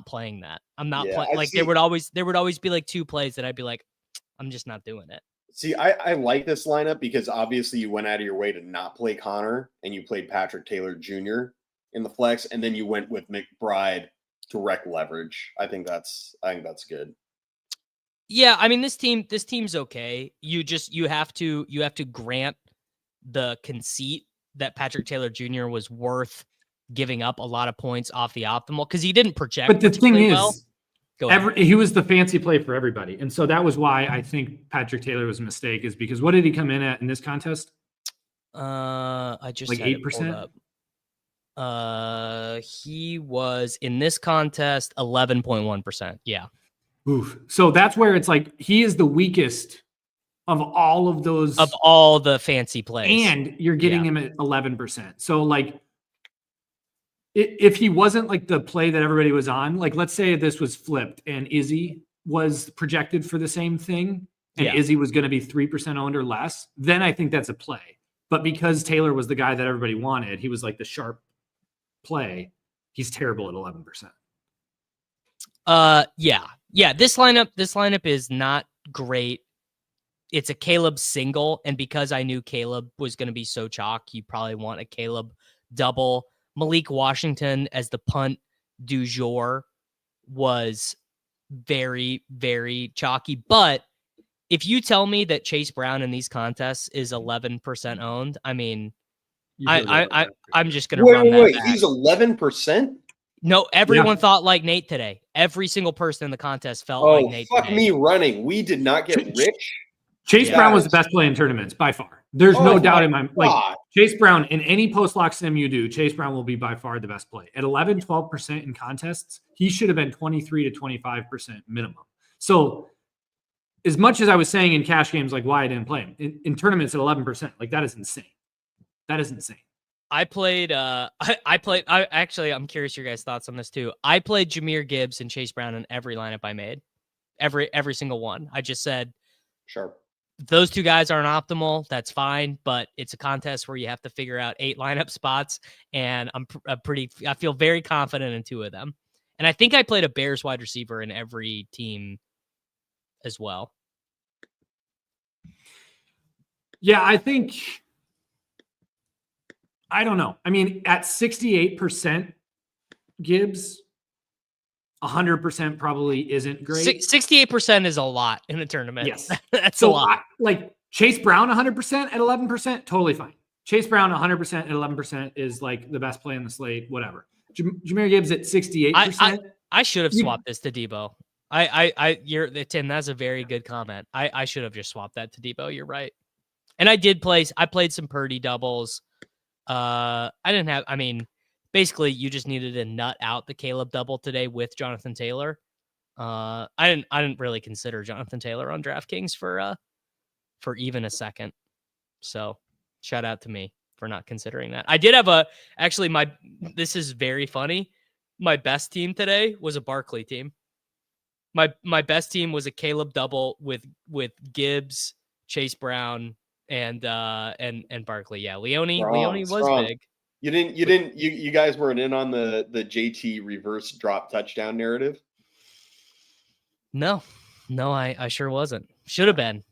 S1: playing that. I'm not playing. Like there would always be like 2 plays that I'd be like, I'm just not doing it.
S3: See, I like this lineup because obviously you went out of your way to not play Connor and you played Patrick Taylor Jr. in the flex, and then you went with McBride to wreck leverage. I think that's good.
S1: Yeah, I mean this team's okay. You have to grant the conceit that Patrick Taylor Jr. was worth giving up a lot of points off the optimal because he didn't project.
S4: But the thing is,
S1: well.
S4: He was the fancy play for everybody. And so that was why I think Patrick Taylor was a mistake, is because what did he come in at in this contest?
S1: I just
S4: like 8%.
S1: He was in this contest 11.1%. Yeah.
S4: Oof. So that's where it's like he is the weakest of all of those,
S1: of all the fancy plays,
S4: and you're getting him at 11%. So like, if he wasn't like the play that everybody was on, like let's say this was flipped and Izzy was projected for the same thing and Izzy was going to be 3% owned or less, then I think that's a play. But because Taylor was the guy that everybody wanted, he was like the sharp play. He's terrible at 11%.
S1: Yeah. This lineup is not great. It's a Caleb single, and because I knew Caleb was going to be so chalk, you probably want a Caleb double. Malik Washington as the punt du jour was very, very chalky. But if you tell me that Chase Brown in these contests is 11% owned, I mean, I'm just going to run that back.
S3: He's 11%?
S1: No, everyone thought like Nate today. Every single person in the contest felt like Nate today.
S3: Fuck me running. We did not get rich.
S4: Chase Brown was the best play in tournaments by far. There's no doubt in my like Chase Brown in any post-lock sim you do, Chase Brown will be by far the best play. At 11-12% in contests, he should have been 23 to 25% minimum. So as much as I was saying in cash games, like why I didn't play him in tournaments at 11%, like that is insane. That is insane.
S1: I'm curious your guys' thoughts on this too. I played Jahmyr Gibbs and Chase Brown in every lineup I made. Every single one. I just said,
S3: sure.
S1: Those 2 guys aren't optimal. That's fine, but it's a contest where you have to figure out 8 lineup spots, and I feel very confident in 2 of them. And I think I played a Bears wide receiver in every team as well.
S4: Yeah, I don't know. I mean, at 68% Gibbs, 100% probably isn't great.
S1: 68% is a lot in a tournament.
S4: Yes.
S1: That's a lot.
S4: Like Chase Brown 100% at 11%, totally fine. Chase Brown 100% at 11% is like the best play on the slate, whatever. Jahmyr Gibbs at 68%.
S1: I should have swapped this to Debo. Tim, that's a very good comment. I should have just swapped that to Debo. You're right. And I played some Purdy doubles. Basically, you just needed to nut out the Caleb double today with Jonathan Taylor. I didn't really consider Jonathan Taylor on DraftKings for even a second. So shout out to me for not considering that. I did have this is very funny. My best team today was a Barkley team. My best team was a Caleb double with Gibbs, Chase Brown, and Barkley. Yeah, Leone was big.
S3: You guys weren't in on the JT reverse drop touchdown narrative?
S1: No, I sure wasn't. Should have been.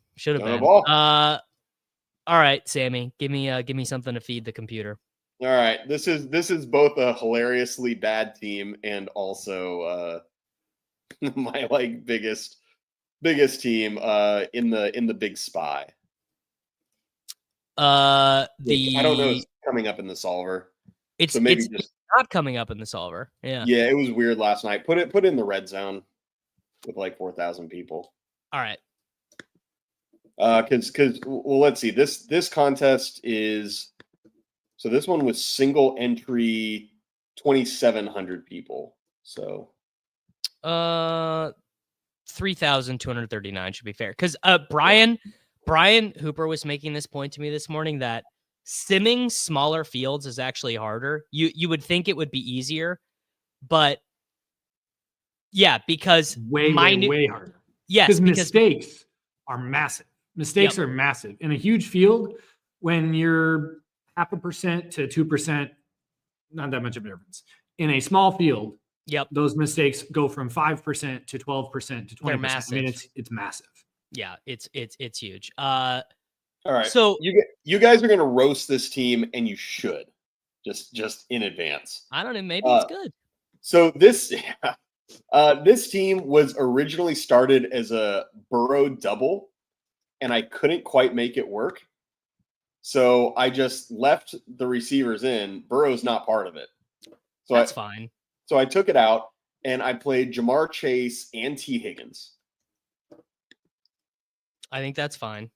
S1: All right, Sammy, give me something to feed the computer.
S3: All right, this is both a hilariously bad team and also my like biggest team in the big spy. I don't know. It's coming up in the solver.
S1: It's not coming up in the solver. Yeah.
S3: Yeah, it was weird last night. Put it in the red zone with like 4,000 people.
S1: All right.
S3: Because well, let's see. This contest is so this one was single entry, 2,700 people. So
S1: 3,239 should be fair. Because Brian Hooper was making this point to me this morning that simming smaller fields is actually harder. You would think it would be easier, but yeah, because
S4: way harder.
S1: Yes, because
S4: mistakes are massive. Mistakes are massive in a huge field. When you're 0.5% to 2%, not that much of a difference. In a small field, those mistakes go from 5% to 12% to 20%.
S1: They're massive.
S4: I mean, it's massive.
S1: Yeah, it's huge.
S3: All right.
S1: So
S3: you guys are going to roast this team, and you should just in advance.
S1: I don't know. Maybe it's good.
S3: So this team was originally started as a Burrow double, and I couldn't quite make it work. So I just left the receivers in. Burrow's not part of it. So
S1: that's fine.
S3: So I took it out, and I played Jamar Chase and T. Higgins.
S1: I think that's fine.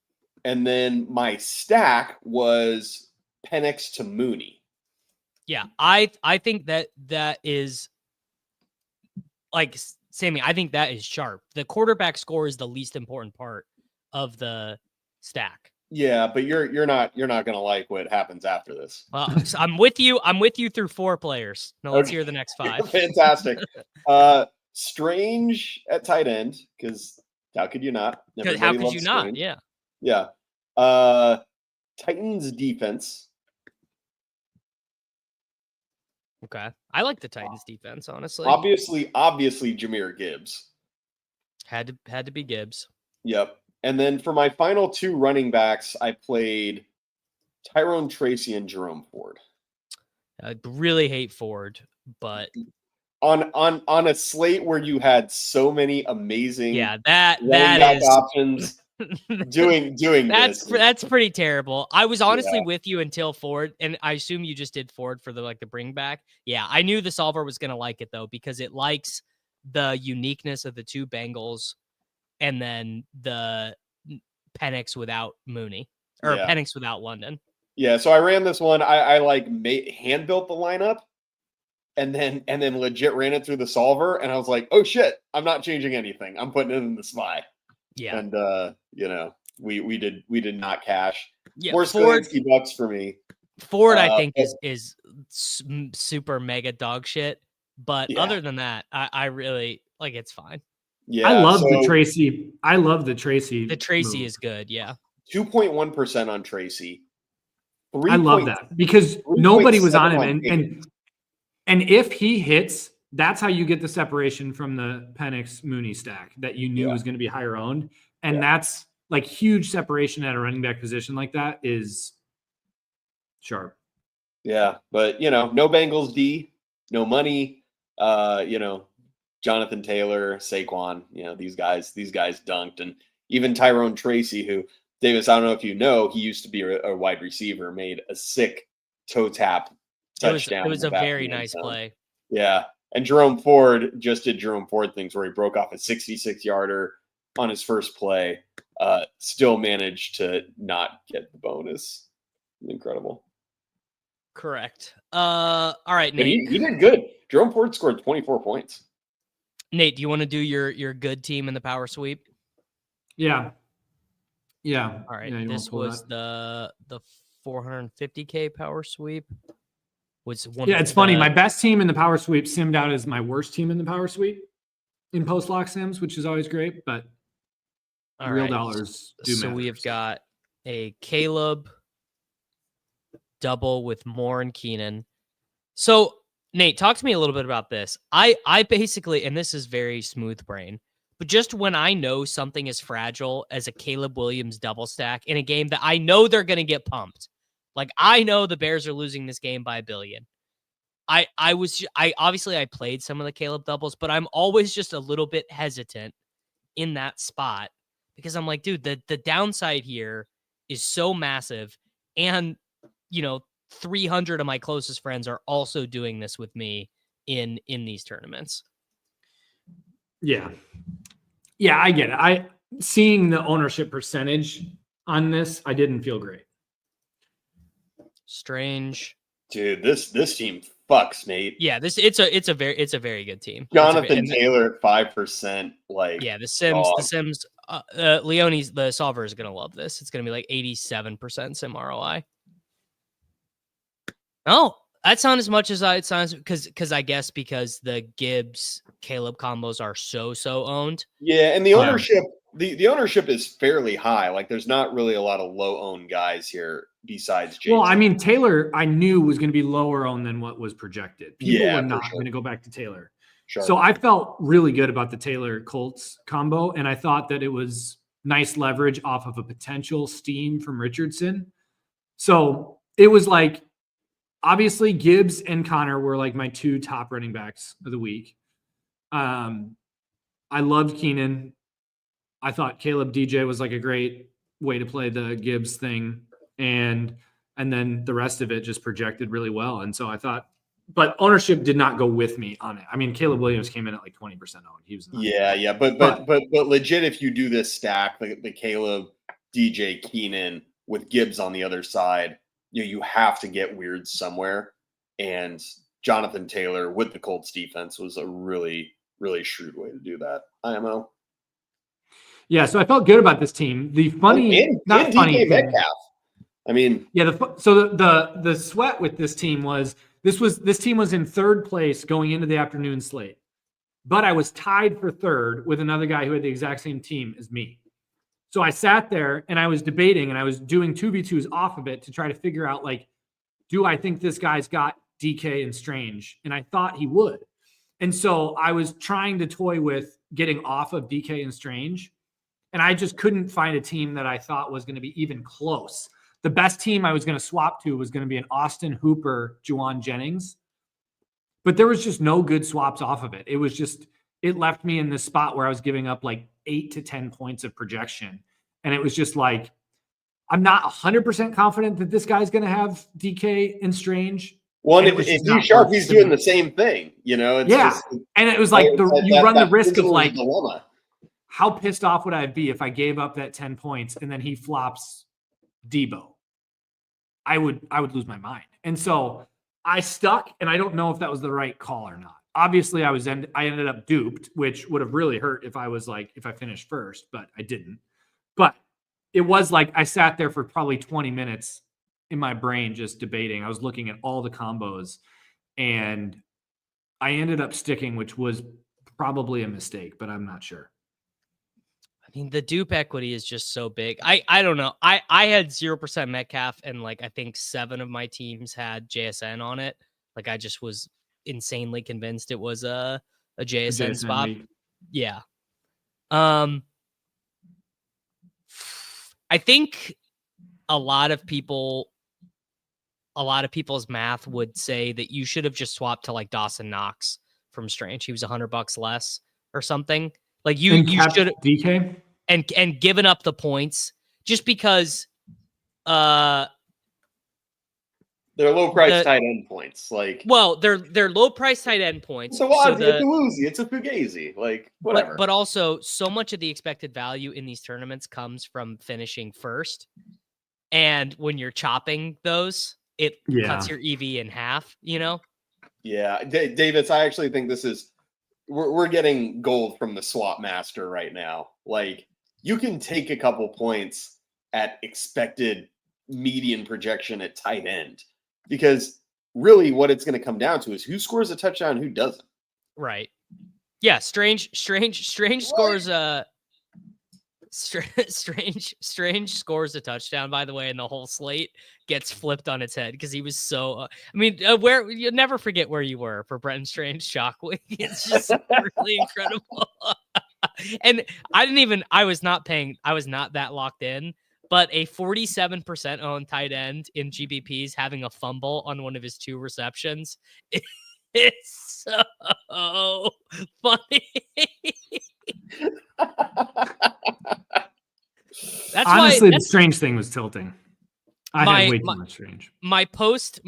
S3: And then my stack was Penix to Mooney.
S1: Yeah, I think that is like Sammy. I think that is sharp. The quarterback score is the least important part of the stack.
S3: Yeah, but you're not gonna like what happens after this.
S1: So I'm with you. I'm with you through 4 players. Now let's hear the next 5.
S3: Fantastic. Strange at tight end, because how could you not?
S1: How could you not?
S3: Strange.
S1: Yeah.
S3: Yeah. Titans defense.
S1: Okay. I like the Titans defense, honestly.
S3: Obviously Jahmyr Gibbs.
S1: Had to be Gibbs.
S3: Yep. And then for my final 2 running backs, I played Tyrone Tracy and Jerome Ford.
S1: I really hate Ford, but
S3: on a slate where you had so many amazing
S1: that is
S3: options doing
S1: that's pretty terrible. I was honestly with you until Ford, and I assume you just did Ford for the bring back. Yeah, I knew the solver was gonna like it though, because it likes the uniqueness of the 2 Bengals and then the Penix without Mooney or Penix without London.
S3: Yeah, so I ran this one. I hand built the lineup and then legit ran it through the solver, and I was like, oh shit, I'm not changing anything. I'm putting it in the SPY.
S1: Yeah.
S3: And we did not cash.
S1: Yeah,
S3: More $60 for me.
S1: Ford, I think is super mega dog shit. But other than that, I really it's fine.
S3: Yeah,
S4: I love the Tracy.
S1: The Tracy move is good. Yeah,
S3: 2.1% on Tracy.
S4: I love that because nobody was on him, and if he hits, that's how you get the separation from the Penix Mooney stack that you knew was going to be higher owned, and that's huge separation at a running back position like that is sharp.
S3: Yeah, but no Bengals D, no money. Jonathan Taylor, Saquon, these guys dunked, and even Tyrone Tracy, who Davis, I don't know if you know, he used to be a wide receiver, made a sick toe tap touchdown.
S1: It was a very nice play.
S3: Yeah. And Jerome Ford just did Jerome Ford things where he broke off a 66-yarder on his first play, still managed to not get the bonus. Incredible.
S1: Correct. All right, Nate.
S3: He did good. Jerome Ford scored 24 points.
S1: Nate, do you want to do your good team in the power sweep?
S4: Yeah.
S1: All right. This was the 450K power sweep.
S4: It's funny. My best team in the power sweep simmed out as my worst team in the power sweep in post lock sims, which is always great, but real dollars do matter.
S1: So we've got a Caleb double with Moore and Keenan. So Nate, talk to me a little bit about this. I basically, and this is very smooth brain, but just when I know something is fragile as a Caleb Williams double stack in a game that I know they're going to get pumped. I know the Bears are losing this game by 1 billion. I obviously played some of the Caleb doubles, but I'm always just a little bit hesitant in that spot because I'm like, dude, the downside here is so massive. And, 300 of my closest friends are also doing this with me in these tournaments.
S4: Yeah. Yeah, I get it. seeing the ownership percentage on this, I didn't feel great.
S1: Strange.
S3: Dude, this team fucks, Nate.
S1: Yeah, it's a very good team.
S3: Jonathan Taylor at 5%. Like,
S1: yeah, the Sims, Leone's the solver is gonna love this. It's gonna be like 87% Sim ROI. Oh, that's not as much as it sounds because I guess because the Gibbs Caleb combos are so owned.
S3: Yeah, and the ownership the ownership is fairly high. Like, there's not really a lot of low owned guys here besides Jason.
S4: Well, I mean, Taylor I knew was going to be lower owned than what was projected. People were not going to go back to Taylor.
S3: Sure.
S4: So I felt really good about the Taylor Colts combo, and I thought that it was nice leverage off of a potential steam from Richardson. So it was like, obviously Gibbs and Connor were like my two top running backs of the week. I loved Keenan. I thought Caleb DJ was like a great way to play the Gibbs thing. And then the rest of it just projected really well. And so I thought, but ownership did not go with me on it. I mean, Caleb Williams came in at like 20% owned. He was not
S3: but legit, if you do this stack, the Caleb, DJ, Keenan with Gibbs on the other side, you have to get weird somewhere. And Jonathan Taylor with the Colts defense was a really, really shrewd way to do that. IMO.
S4: Yeah, so I felt good about this team. The funny, not funny
S3: DK Metcalf. I mean,
S4: yeah. The sweat with this team was this team was in third place going into the afternoon slate, but I was tied for third with another guy who had the exact same team as me. So I sat there and I was debating and I was doing 2v2s off of it to try to figure out, like, do I think this guy's got DK and Strange? And I thought he would. And so I was trying to toy with getting off of DK and Strange. And I just couldn't find a team that I thought was going to be even close. The best team I was going to swap to was going to be an Austin Hooper, Juwan Jennings. But there was just no good swaps off of it. It was just, it left me in this spot where I was giving up like 8 to 10 points of projection. And it was just like, I'm not 100% confident that this guy's going to have DK and Strange.
S3: Well, and if you Sharpie's doing the same thing, it's just,
S4: and it was like you run the risk of like, dilemma. How pissed off would I be if I gave up that 10 points and then he flops Debo? I would lose my mind. And so I stuck, and I don't know if that was the right call or not. Obviously, I ended up duped, which would have really hurt if I finished first, but I didn't. But it was like I sat there for probably 20 minutes in my brain just debating. I was looking at all the combos, and I ended up sticking, which was probably a mistake, but I'm not sure.
S1: I mean, the dupe equity is just so big. I don't know. I had 0% Metcalf, and like I think 7 of my teams had JSN on it. Like I just was insanely convinced it was a JSN spot. Week. Yeah. I think a lot of people's math would say that you should have just swapped to like Dawson Knox from Strange. He was $100 less or something. Like you should
S4: DK
S1: and given up the points just because
S3: they're low price tight end points. Like,
S1: well, they're low price tight end points.
S3: So it's a Woozy, it's a Fugazi, like whatever.
S1: But also so much of the expected value in these tournaments comes from finishing first. And when you're chopping those, it cuts your EV in half,
S3: Yeah, Davis, I actually think this is we're getting gold from the swap master right now. Like, you can take a couple points at expected median projection at tight end, because really what it's going to come down to is who scores a touchdown, who doesn't.
S1: Right. Yeah. Strange scores Strange scores a touchdown, by the way, and the whole slate gets flipped on its head because he was so. Where you'll never forget where you were for Brenton Strange shock week. It's just really incredible. And I was not that locked in, but a 47% owned tight end in GPPs having a fumble on one of his 2 receptions. It's so funny.
S4: That's honestly the Strange thing was tilting. I had way too much Strange.
S1: My post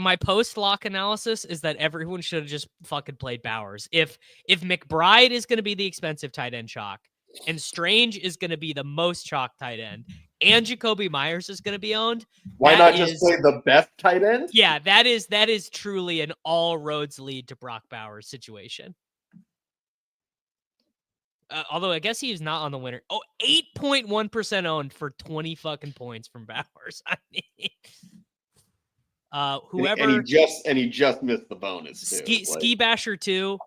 S1: lock analysis is that everyone should have just fucking played Bowers. If McBride is going to be the expensive tight end chalk, and Strange is going to be the most chalk tight end, and Jacoby Myers is going to be owned.
S3: Why not just play the best tight end?
S1: Yeah, that is truly an all roads lead to Brock Bowers situation. Although I guess he is not on the winner. Oh, 8.1% owned for 20 fucking points from Bowers. I mean, whoever
S3: and he just missed the bonus too.
S1: Ski Basher too.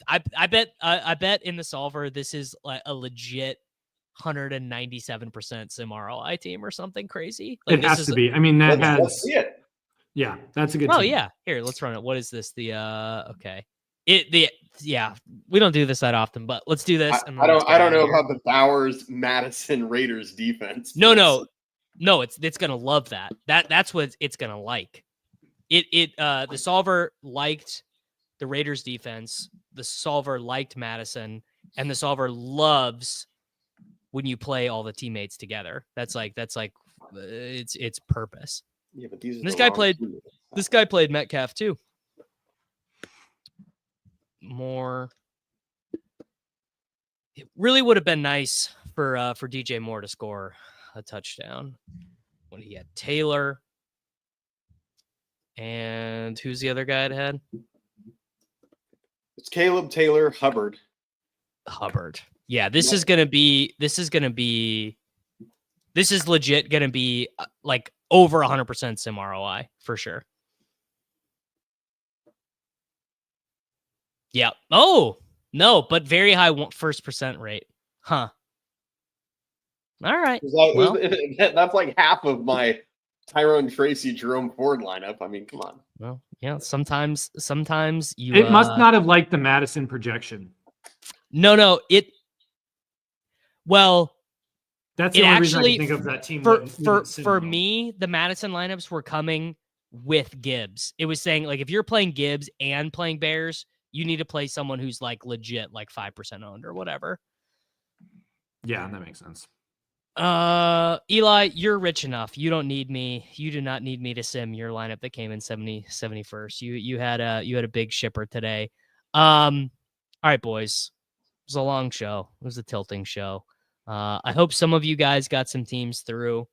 S1: I bet in the solver this is like a legit 197% sim ROI team or something crazy. Like,
S4: it has to be. I mean, let's
S3: see it.
S4: Yeah, that's a good.
S1: Oh
S4: team.
S1: Yeah, here, let's run it. What is this? Okay. We don't do this that often, but let's do this.
S3: I don't know about the Bowers Madison Raiders defense.
S1: No, it's gonna love that. That's what it's gonna like. The solver liked the Raiders defense. The solver liked Madison, and the solver loves when you play all the teammates together. That's like its purpose.
S3: Yeah, but this
S1: guy played Metcalf too. More. It really would have been nice for DJ Moore to score a touchdown when he had Taylor. And who's the other guy it had?
S3: It's Caleb, Taylor, Hubbard.
S1: Yeah, this is legit gonna be like over 100% sim ROI for sure. Yeah. Oh, no, but very high first percent rate. Huh. All right.
S3: That's like half of my Tyrone Tracy, Jerome Ford lineup. I mean, come on.
S1: Well, yeah, sometimes you...
S4: It must not have liked the Madison projection.
S1: No. Well...
S4: That's the only reason I can think of that team.
S1: For me, the Madison lineups were coming with Gibbs. It was saying, like, if you're playing Gibbs and playing Bears, you need to play someone who's like legit, like 5% owned or whatever.
S4: Yeah, that makes sense.
S1: Eli, you're rich enough. You don't need me. You do not need me to sim your lineup that came in 71st. You had a big shipper today. All right, boys. It was a long show. It was a tilting show. I hope some of you guys got some teams through.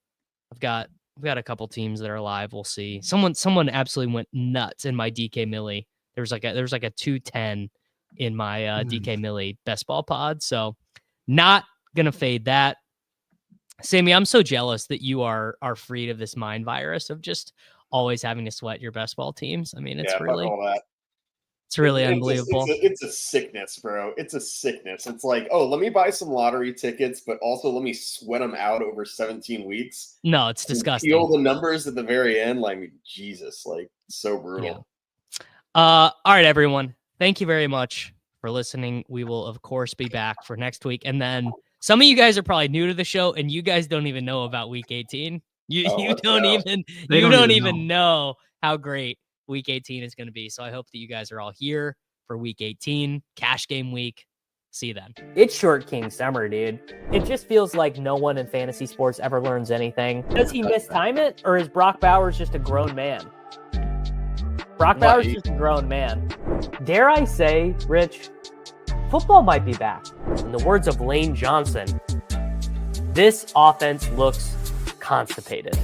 S1: We've got a couple teams that are live. We'll see. Someone absolutely went nuts in my DK Millie. There was like a 210 in my DK Millie best ball pod. So not gonna fade that. Sammy, I'm so jealous that you are freed of this mind virus of just always having to sweat your best ball teams. I mean, it's really unbelievable.
S3: It's a sickness, bro. It's a sickness. It's like, oh, let me buy some lottery tickets, but also let me sweat them out over 17 weeks.
S1: No, it's disgusting.
S3: Feel the numbers at the very end. Like, Jesus, like, so brutal.
S1: Yeah. All right, everyone. Thank you very much for listening. We will, of course, be back for next week. And then some of you guys are probably new to the show, and you guys don't even know about Week 18. You don't even know how great Week 18 is going to be. So I hope that you guys are all here for Week 18, cash game week. See you then.
S2: It's Short King Summer, dude. It just feels like no one in fantasy sports ever learns anything. Does he mistime it, or is Brock Bowers just a grown man? Brock Bowers is just a grown man. Dare I say, Rich, football might be back. In the words of Lane Johnson, this offense looks constipated.